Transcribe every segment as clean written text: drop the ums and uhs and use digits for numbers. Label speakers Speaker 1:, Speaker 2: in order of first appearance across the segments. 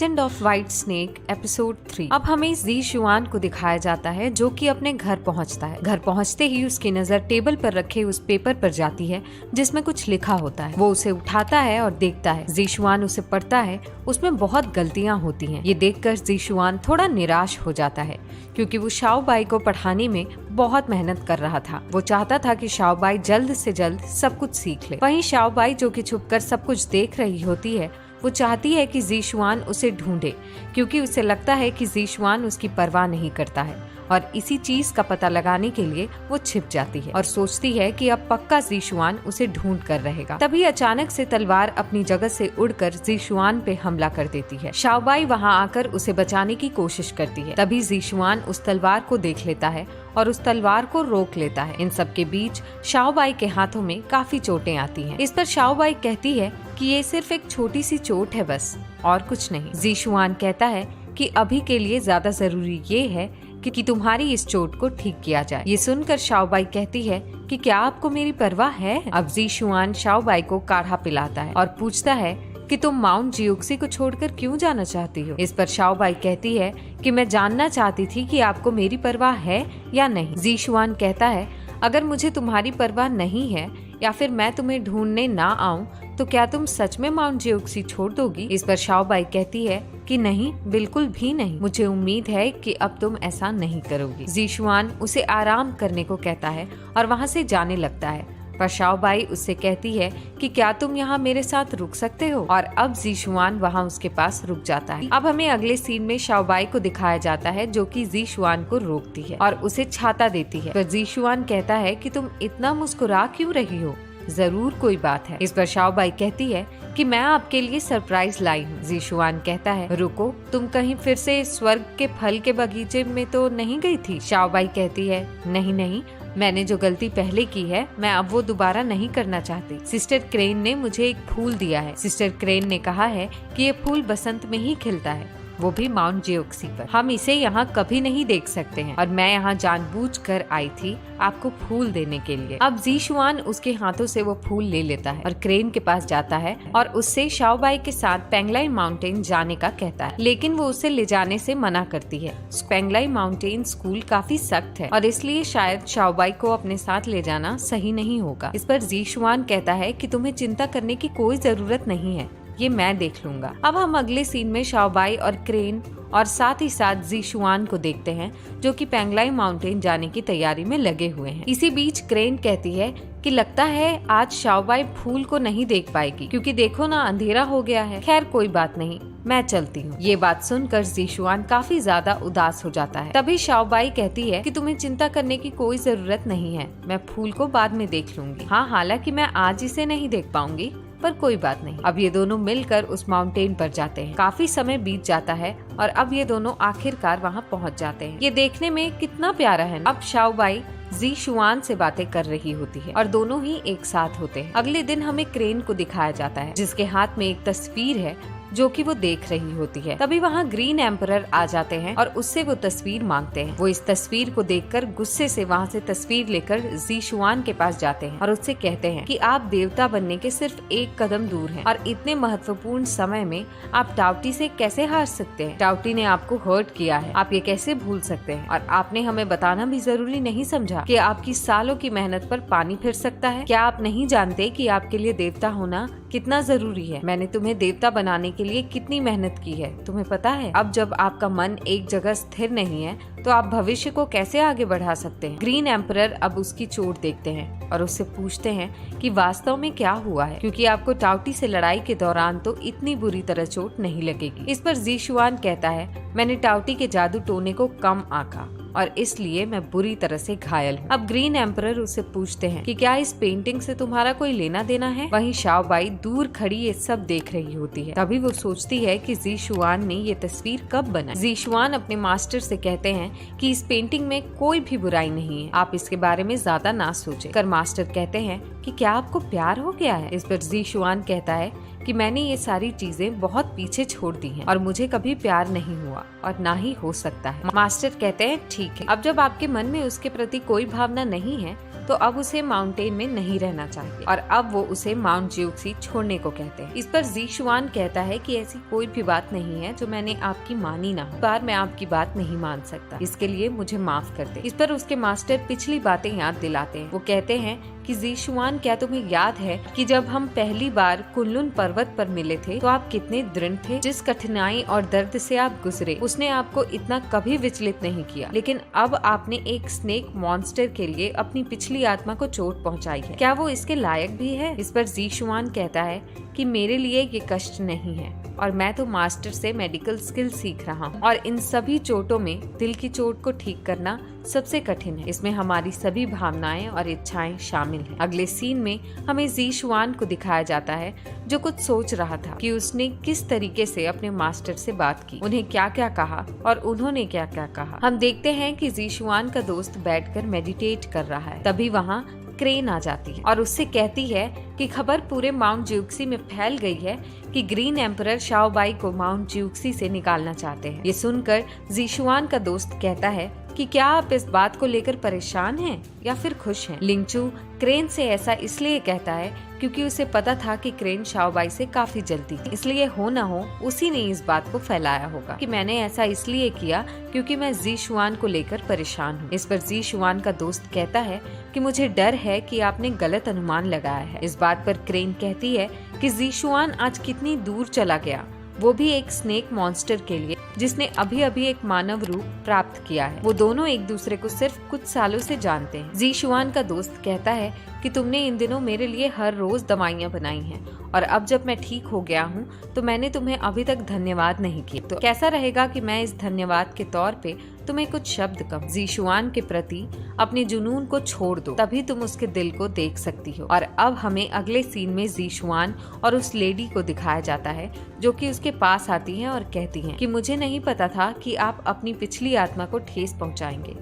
Speaker 1: Legend of white snake episode 3। अब हमें जी शुआन को दिखाया जाता है जो कि अपने घर पहुंचता है। घर पहुंचते ही उसकी नजर टेबल पर रखे उस पेपर पर जाती है जिसमें कुछ लिखा होता है। वो उसे उठाता है और देखता है। जी शुआन उसे पढ़ता है। उसमें बहुत गलतियां होती हैं। ये देखकर जी शुआन थोड़ा निराश हो जाता है क्योंकि वो शाओबाई को पढ़ाने में बहुत मेहनत कर रहा था। वो चाहता था कि शाओबाई जल्द से जल्द सब कुछ सीख ले। वहीं शाओबाई जो कि छुपकर सब कुछ देख रही होती है, वो चाहती है कि जी शुआन उसे ढूंढे क्योंकि उसे लगता है कि जी शुआन उसकी परवाह नहीं करता है और इसी चीज का पता लगाने के लिए वो छिप जाती है और सोचती है कि अब पक्का जी शुआन उसे ढूंढ कर रहेगा। तभी अचानक से तलवार अपनी जगह से उड़कर जी शुआन पे हमला कर देती है। शाओबाई वहां आकर उसे बचाने की कोशिश करती है। तभी जी शुआन उस तलवार को देख लेता है और उस तलवार को रोक लेता है। इन सब के बीच शाओबाई के हाथों में काफी चोटें आती हैं। इस पर शाओबाई कहती है कि ये सिर्फ एक छोटी सी चोट है बस, और कुछ नहीं। जी शुआन कहता है कि अभी के लिए ज्यादा जरूरी ये है कि तुम्हारी इस चोट को ठीक किया जाए। ये सुनकर शाओबाई कहती है कि क्या आपको मेरी परवाह है? अब जी शुआन शाओबाई को काढ़ा पिलाता है और पूछता है कि तुम माउंट जियोक्सी को छोड़कर क्यों जाना चाहती हो? इस पर शाओबाई कहती है कि मैं जानना चाहती थी कि आपको मेरी परवाह है या नहीं। जी शुआन कहता है अगर मुझे तुम्हारी परवाह नहीं है या फिर मैं तुम्हें ढूंढने ना आऊं तो क्या तुम सच में माउंट जियोक्सी छोड़ दोगी? इस पर शाओबाई कहती है कि नहीं, बिल्कुल भी नहीं। मुझे उम्मीद है कि अब तुम ऐसा नहीं करोगी। जी शुआन उसे आराम करने को कहता है और वहाँ से जाने लगता है, पर शाओबाई उससे कहती है कि क्या तुम यहाँ मेरे साथ रुक सकते हो? और अब जी शुआन वहाँ उसके पास रुक जाता है। अब हमें अगले सीन में शाओबाई को दिखाया जाता है जो कि जी शुआन को रोकती है और उसे छाता देती है। पर जी शुआन कहता है कि तुम इतना मुस्कुरा क्यों रही हो? जरूर कोई बात है। इस पर शाओबाई कहती है कि मैं आपके लिए सरप्राइज लाई हूँ। जी शुआन कहता है रुको, तुम कहीं फिर से स्वर्ग के फल के बगीचे में तो नहीं गई थी? शाओबाई कहती है नहीं नहीं, मैंने जो गलती पहले की है मैं अब वो दोबारा नहीं करना चाहती। सिस्टर क्रेन ने मुझे एक फूल दिया है। सिस्टर क्रेन ने कहा है कि ये फूल बसंत में ही खिलता है, वो भी माउंट जियोक्सी पर। हम इसे यहाँ कभी नहीं देख सकते हैं और मैं यहाँ जानबूझकर आई थी आपको फूल देने के लिए। अब जी शुआन उसके हाथों से वो फूल ले लेता है और क्रेन के पास जाता है और उससे शाओबाई के साथ पेंगलाई माउंटेन जाने का कहता है, लेकिन वो उसे ले जाने से मना करती है। पेंगलाई माउंटेन स्कूल काफी सख्त है और इसलिए शायद शाओबाई को अपने साथ ले जाना सही नहीं होगा। इस पर जी शुआन कहता है कि तुम्हें चिंता करने की कोई जरूरत नहीं है, ये मैं देख लूंगा। अब हम अगले सीन में शाओबाई और क्रेन और साथ ही साथ जी शुआन को देखते हैं जो कि पेंगलाई माउंटेन जाने की तैयारी में लगे हुए हैं। इसी बीच क्रेन कहती है कि लगता है आज शाओबाई फूल को नहीं देख पाएगी क्योंकि देखो ना अंधेरा हो गया है। खैर कोई बात नहीं, मैं चलती हूँ। ये बात सुनकर जी शुआन काफी ज्यादा उदास हो जाता है। तभी शाओबाई कहती है कि तुम्हें चिंता करने की कोई जरूरत नहीं है, मैं फूल को बाद में देख लूंगी। हाँ, हालांकि मैं आज इसे नहीं देख पाऊंगी, पर कोई बात नहीं। अब ये दोनों मिलकर उस माउंटेन पर जाते हैं। काफी समय बीत जाता है और अब ये दोनों आखिरकार वहाँ पहुँच जाते हैं। ये देखने में कितना प्यारा है। अब शाओबाई जी शुआन से बातें कर रही होती है और दोनों ही एक साथ होते हैं। अगले दिन हमें क्रेन को दिखाया जाता है जिसके हाथ में एक तस्वीर है जो कि वो देख रही होती है। तभी वहाँ ग्रीन एम्परर आ जाते हैं और उससे वो तस्वीर मांगते हैं। वो इस तस्वीर को देखकर गुस्से से वहाँ से तस्वीर लेकर जी शुआन के पास जाते हैं और उससे कहते हैं कि आप देवता बनने के सिर्फ एक कदम दूर हैं और इतने महत्वपूर्ण समय में आप टाउटी से कैसे हार सकते हैं? टाउटी ने आपको हर्ट किया है, आप ये कैसे भूल सकते हैं? और आपने हमें बताना भी जरूरी नहीं समझा कि आपकी सालों की मेहनत पर पानी फिर सकता है? क्या आप नहीं जानते कि आपके लिए देवता होना कितना जरूरी है? मैंने तुम्हें देवता बनाने के लिए कितनी मेहनत की है, तुम्हें पता है? अब जब आपका मन एक जगह स्थिर नहीं है तो आप भविष्य को कैसे आगे बढ़ा सकते हैं? ग्रीन एम्परर अब उसकी चोट देखते हैं और उससे पूछते हैं कि वास्तव में क्या हुआ है, क्योंकि आपको टाउटी से लड़ाई के दौरान तो इतनी बुरी तरह चोट नहीं लगेगी। इस पर जी शुआन कहता है मैंने टाउटी के जादू टोने को कम आंका और इसलिए मैं बुरी तरह से घायल हूँ। अब ग्रीन एम्परर उससे पूछते हैं कि क्या इस पेंटिंग से तुम्हारा कोई लेना देना है? वहीं शाओबाई दूर खड़ी ये सब देख रही होती है। तभी वो सोचती है कि जी शुआन ने ये तस्वीर कब बनाई। जी शुआन अपने मास्टर से कहते हैं कि इस पेंटिंग में कोई भी बुराई नहीं है, आप इसके बारे में ज्यादा ना सोचें। कर मास्टर कहते हैं कि क्या आपको प्यार हो गया है? इस पर जी शुआन कहता है कि मैंने ये सारी चीजें बहुत पीछे छोड़ दी हैं और मुझे कभी प्यार नहीं हुआ और ना ही हो सकता है। मास्टर कहते हैं ठीक है, अब जब आपके मन में उसके प्रति कोई भावना नहीं है तो अब उसे माउंटेन में नहीं रहना चाहिए और अब वो उसे माउंट ज्यूक्सी छोड़ने को कहते हैं। इस पर जी शुआन कहता है कि ऐसी कोई भी बात नहीं है जो मैंने आपकी मानी ना हो। बार मैं आपकी बात नहीं मान सकता, इसके लिए मुझे माफ कर दे। इस पर उसके मास्टर पिछली बातें याद दिलाते हैं। वो कहते हैं कि जी शुआन, क्या तुम्हें याद है कि जब हम पहली बार कुनलुन पर्वत पर मिले थे तो आप कितने दृढ़ थे। जिस कठिनाई और दर्द से आप गुजरे उसने आपको इतना कभी विचलित नहीं किया, लेकिन अब आपने एक स्नेक मॉन्स्टर के लिए अपनी पिछली आत्मा को चोट पहुंचाई है। क्या वो इसके लायक भी है? इस पर जी शुआन कहता है कि मेरे लिए ये कष्ट नहीं है और मैं तो मास्टर से मेडिकल स्किल सीख रहा हूँ और इन सभी चोटों में दिल की चोट को ठीक करना सबसे कठिन है। इसमें हमारी सभी भावनाएं और इच्छाएं शामिल हैं। अगले सीन में हमें जी शुआन को दिखाया जाता है जो कुछ सोच रहा था कि उसने किस तरीके से अपने मास्टर से बात की, उन्हें क्या क्या कहा और उन्होंने क्या क्या कहा। हम देखते हैं कि जी शुआन का दोस्त बैठकर मेडिटेट कर रहा है। तभी वहाँ क्रेन आ जाती है और उससे कहती है कि खबर पूरे माउंट ज्यूक्सी में फैल गई है कि ग्रीन एम्परर शाओबाई को माउंट ज्यूक्सी से निकालना चाहते हैं। ये सुनकर जी शुआन का दोस्त कहता है कि क्या आप इस बात को लेकर परेशान हैं या फिर खुश हैं? लिंगचू क्रेन से ऐसा इसलिए कहता है क्योंकि उसे पता था कि क्रेन शाओबाई से काफी जलती थी, इसलिए हो न हो उसी ने इस बात को फैलाया होगा कि मैंने ऐसा इसलिए किया क्योंकि मैं जी शुआन को लेकर परेशान हूँ। इस पर जी शुआन का दोस्त कहता है कि मुझे डर है कि आपने गलत अनुमान लगाया है। इस बात पर क्रेन कहती है कि जी शुआन आज कितनी दूर चला गया, वो भी एक स्नेक मॉन्स्टर के लिए जिसने अभी अभी एक मानव रूप प्राप्त किया है। वो दोनों एक दूसरे को सिर्फ कुछ सालों से जानते हैं। जी शुआन का दोस्त कहता है कि तुमने इन दिनों मेरे लिए हर रोज दवाइयाँ बनाई हैं और अब जब मैं ठीक हो गया हूँ तो मैंने तुम्हें अभी तक धन्यवाद नहीं किया। तो कैसा रहेगा कि मैं इस धन्यवाद के तौर पे तुम्हें कुछ शब्द कहूं। जी शुआन के प्रति अपने जुनून को छोड़ दो, तभी तुम उसके दिल को देख सकती हो। और अब हमें अगले सीन में जी शुआन और उस लेडी को दिखाया जाता है जो कि उसके पास आती है और कहती है कि मुझे नहीं पता था कि आप अपनी पिछली आत्मा को ठेस पहुंचाएंगे।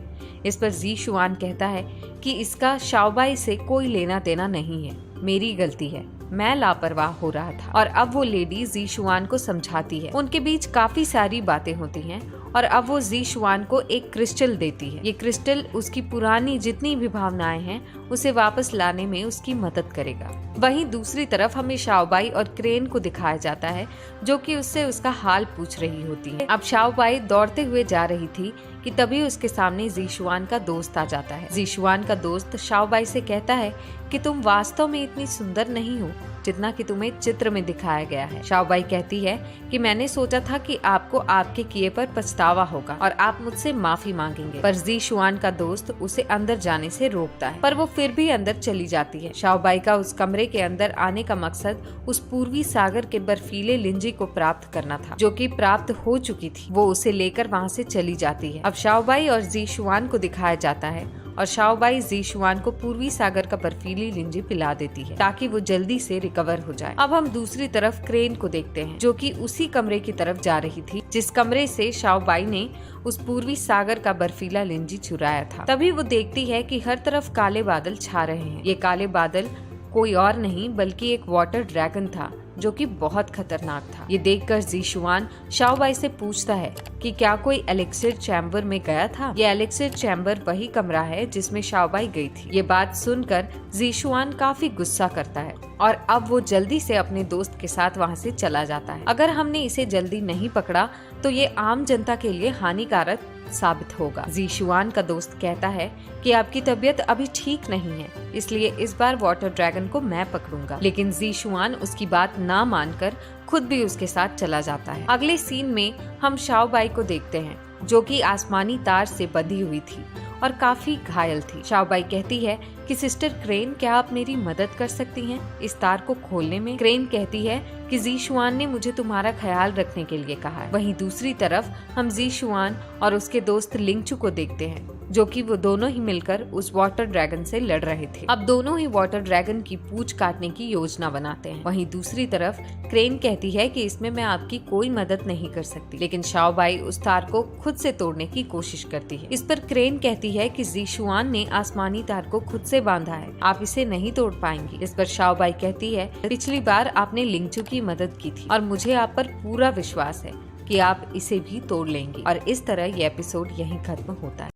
Speaker 1: इस पर जी शुआन कहता है कि इसका शाओबाई से कोई लेना देना नहीं है, मेरी गलती है, मैं लापरवाह हो रहा था। और अब वो लेडी जी शुआन को समझाती है। उनके बीच काफी सारी बातें होती हैं और अब वो जी शुआन को एक क्रिस्टल देती है। ये क्रिस्टल उसकी पुरानी जितनी भी भावनाएं हैं उसे वापस लाने में उसकी मदद करेगा। वहीं दूसरी तरफ हमें शाओबाई और क्रेन को दिखाया जाता है जो कि उससे उसका हाल पूछ रही होती है। अब शाओबाई दौड़ते हुए जा रही थी कि तभी उसके सामने जी शुआन का दोस्त आ जाता है। जी शुआन का दोस्त शाओबाई से कहता है कि तुम वास्तव में इतनी सुंदर नहीं हो जितना कि तुम्हें चित्र में दिखाया गया है। शाओबाई कहती है कि मैंने सोचा था कि आपको आपके किए पर पछतावा होगा और आप मुझसे माफी मांगेंगे, पर जी शुआन का दोस्त उसे अंदर जाने से रोकता है, पर वो फिर भी अंदर चली जाती है। शाओबाई का उस कमरे के अंदर आने का मकसद उस पूर्वी सागर के बर्फीले लिंजी को प्राप्त करना था जो कि प्राप्त हो चुकी थी। वो उसे लेकर वहाँ से चली जाती है। अब शाओबाई और जी शुआन को दिखाया जाता है और शाओबाई जी शुआन को पूर्वी सागर का बर्फीली लिंजी पिला देती है ताकि वो जल्दी से रिकवर हो जाए। अब हम दूसरी तरफ क्रेन को देखते हैं जो कि उसी कमरे की तरफ जा रही थी जिस कमरे से शाओबाई ने उस पूर्वी सागर का बर्फीला लिंजी चुराया था। तभी वो देखती है कि हर तरफ काले बादल छा रहे हैं। ये काले बादल कोई और नहीं बल्कि एक वाटर ड्रैगन था जो कि बहुत खतरनाक था। ये देखकर जी शुआन शाओबाई से पूछता है कि क्या कोई एलिक्सिर चैम्बर में गया था। ये एलिक्सिर चैम्बर वही कमरा है जिसमें शाओबाई गई थी। ये बात सुनकर जी शुआन काफी गुस्सा करता है और अब वो जल्दी से अपने दोस्त के साथ वहाँ से चला जाता है। अगर हमने इसे जल्दी नहीं पकड़ा तो ये आम जनता के लिए हानिकारक साबित होगा। जी शुआन का दोस्त कहता है कि आपकी तबीयत अभी ठीक नहीं है, इसलिए इस बार वाटर ड्रैगन को मैं पकड़ूंगा। लेकिन जी शुआन उसकी बात ना मानकर खुद भी उसके साथ चला जाता है। अगले सीन में हम शाओबाई को देखते हैं जो कि आसमानी तार से बंधी हुई थी और काफी घायल थी। शाओबाई कहती है कि सिस्टर क्रेन, क्या आप मेरी मदद कर सकती हैं इस तार को खोलने में? क्रेन कहती है कि जी शुआन ने मुझे तुम्हारा ख्याल रखने के लिए कहा है। वहीं दूसरी तरफ हम जी शुआन और उसके दोस्त लिंगचू को देखते हैं जो कि वो दोनों ही मिलकर उस वाटर ड्रैगन से लड़ रहे थे। अब दोनों ही वाटर ड्रैगन की पूंछ काटने की योजना बनाते हैं। वहीं दूसरी तरफ क्रेन कहती है कि इसमें मैं आपकी कोई मदद नहीं कर सकती, लेकिन शाओबाई उस तार को खुद से तोड़ने की कोशिश करती है। इस पर क्रेन कहती है कि जी शुआन ने आसमानी तार को खुद से बांधा है, आप इसे नहीं तोड़ पाएंगी। इस पर शाओबाई कहती है, पिछली बार आपने लिंगचू की मदद की थी और मुझे आप पर पूरा विश्वास है कि आप इसे भी तोड़ लेंगी। और इस तरह ये एपिसोड यहीं खत्म होता है।